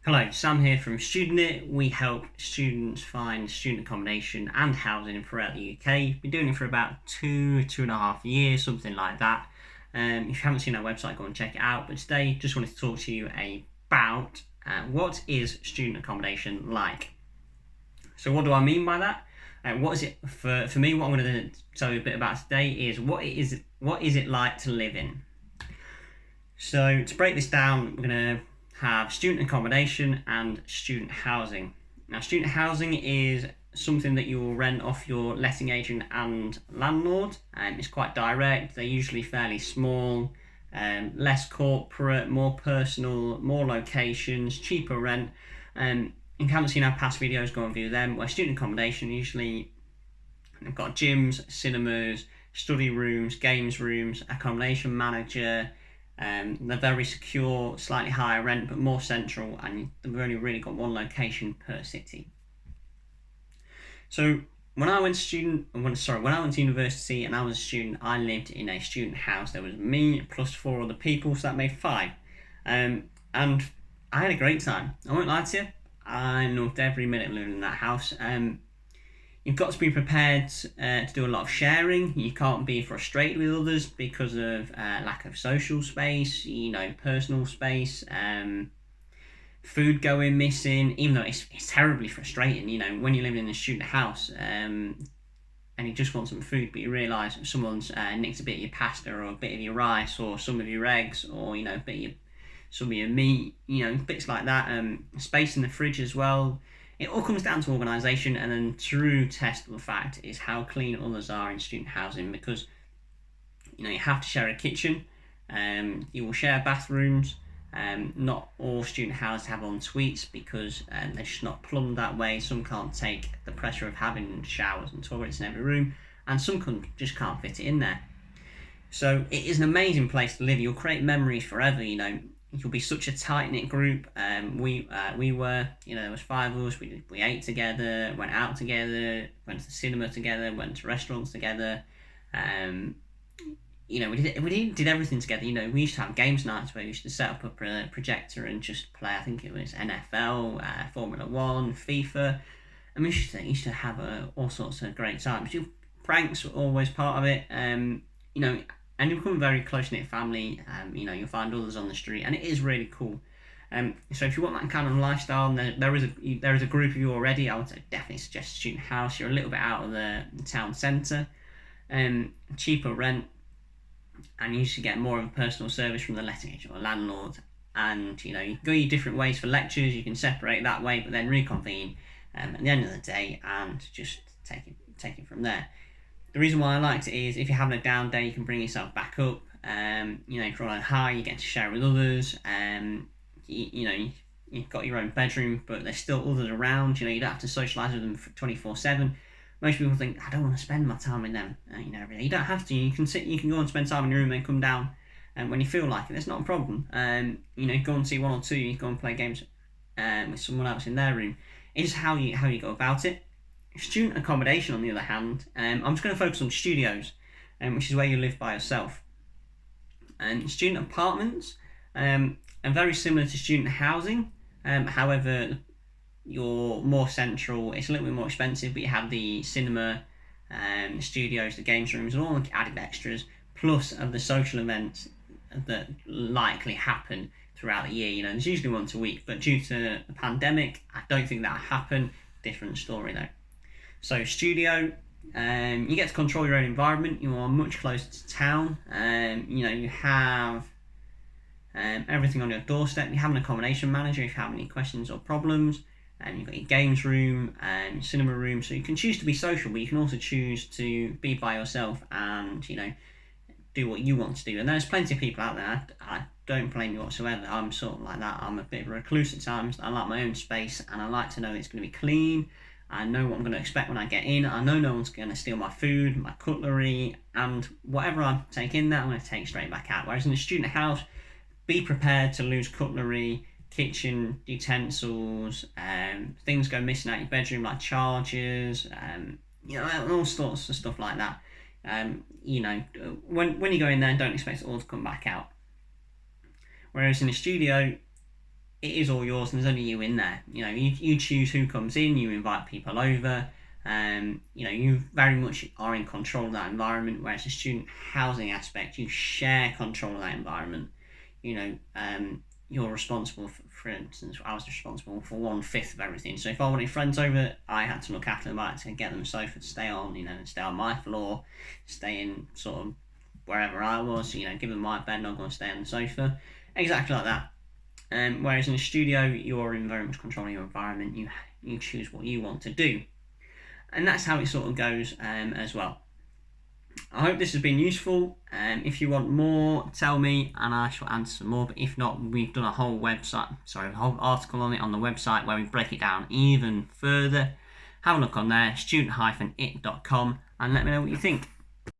Hello, Sam here from StudentIt. We help students find student accommodation and housing throughout the UK. Been doing it for about 2.5 years, something like that. If you haven't seen our website, go and check it out. But today, just wanted to talk to you about what is student accommodation like. So what do I mean by that? What is it for me? What I'm going to tell you a bit about today is what is it like to live in. So to break this down, we're going to have student accommodation and student housing. Now, student housing is something that you will rent off your letting agent and landlord. It's quite direct. They're usually fairly small, less corporate, more personal, more locations, cheaper rent. If you haven't seen our past videos, go and view them. Where student accommodation, usually they've got gyms, cinemas, study rooms, games rooms, accommodation manager. They're very secure, slightly higher rent, but more central, and they've only really got one location per city. So when I went to university and I was a student, I lived in a student house. There was me plus 4 other people, so that made 5. And I had a great time. I won't lie to you. I loved every minute living in that house. You've got to be prepared to do a lot of sharing. You can't be frustrated with others because of lack of social space, personal space, food going missing, even though it's terribly frustrating, when you're living in a student house and you just want some food, but you realise someone's nicked a bit of your pasta or a bit of your rice or some of your eggs or, a bit of some of your meat, bits like that. Space in the fridge as well. It all comes down to organisation, and then true test of the fact is how clean others are in student housing, because you have to share a kitchen, you will share bathrooms. Not all student houses have en suites because they're just not plumbed that way. Some can't take the pressure of having showers and toilets in every room, and some just can't fit it in there. So it is an amazing place to live. You'll create memories forever. You'll be such a tight-knit group. We were, there was 5 of us. We ate together, went out together, went to the cinema together, went to restaurants together. We did everything together. We used to have games nights where we used to set up a projector and just play. I think it was NFL, Formula 1, FIFA. And we used to have all sorts of great times. Pranks were always part of it. And you become a very close-knit family. You'll find others on the street, and it is really cool. So if you want that kind of lifestyle, there is a group of you already. I would definitely suggest student house. You're a little bit out of the town centre, cheaper rent, and you usually get more of a personal service from the letting agent or landlord. And you go your different ways for lectures. You can separate that way, but then reconvene at the end of the day and just take it from there. The reason why I liked it is if you're having a down day, you can bring yourself back up. If you're on a high, you get to share with others. You've got your own bedroom, but there's still others around. You don't have to socialise with them 24/7. Most people think, I don't want to spend my time with them. Every day. You don't have to. You can go and spend time in your room and come down. And when you feel like it, that's not a problem. Go and see 1 or 2. You go and play games with someone else in their room. It's how you go about it. Student accommodation, on the other hand, I'm just going to focus on studios, which is where you live by yourself. And student apartments are very similar to student housing. However, you're more central. It's a little bit more expensive, but you have the cinema, the studios, the games rooms, and all the added extras, plus of the social events that likely happen throughout the year. There's usually once a week, but due to the pandemic, I don't think that'll happen. Different story though. So studio, you get to control your own environment. You are much closer to town. You have everything on your doorstep. You have an accommodation manager if you have any questions or problems. You've got your games room and cinema room. So you can choose to be social, but you can also choose to be by yourself and do what you want to do. And there's plenty of people out there. I don't blame you whatsoever. I'm sort of like that. I'm a bit of a recluse at times. I like my own space, and I like to know it's going to be clean. I know what I'm going to expect when I get in. I know no one's going to steal my food, my cutlery, and whatever I take in there, I'm going to take straight back out. Whereas in a student house, be prepared to lose cutlery, kitchen utensils, things go missing out your bedroom like chargers, all sorts of stuff like that. When you go in there, don't expect it all to come back out. Whereas in a studio, it is all yours, and there's only you in there. You know, you choose who comes in, you invite people over. You know, you very much are in control of that environment, whereas the student housing aspect, you share control of that environment. You know, you're responsible for instance, I was responsible for 1/5 of everything. So if I wanted friends over, I had to look after them. I had to get them a sofa to stay on, you know, stay on my floor, stay in sort of wherever I was, you know, give them my bed, not going to stay on the sofa. Exactly like that. Whereas in a studio, you're in very much controlling your environment. You choose what you want to do, and that's how it sort of goes as well. I hope this has been useful. If you want more, tell me and I shall answer more. But if not, we've done a whole article on it on the website where we break it down even further. Have a look on there, student-it.com, and let me know what you think.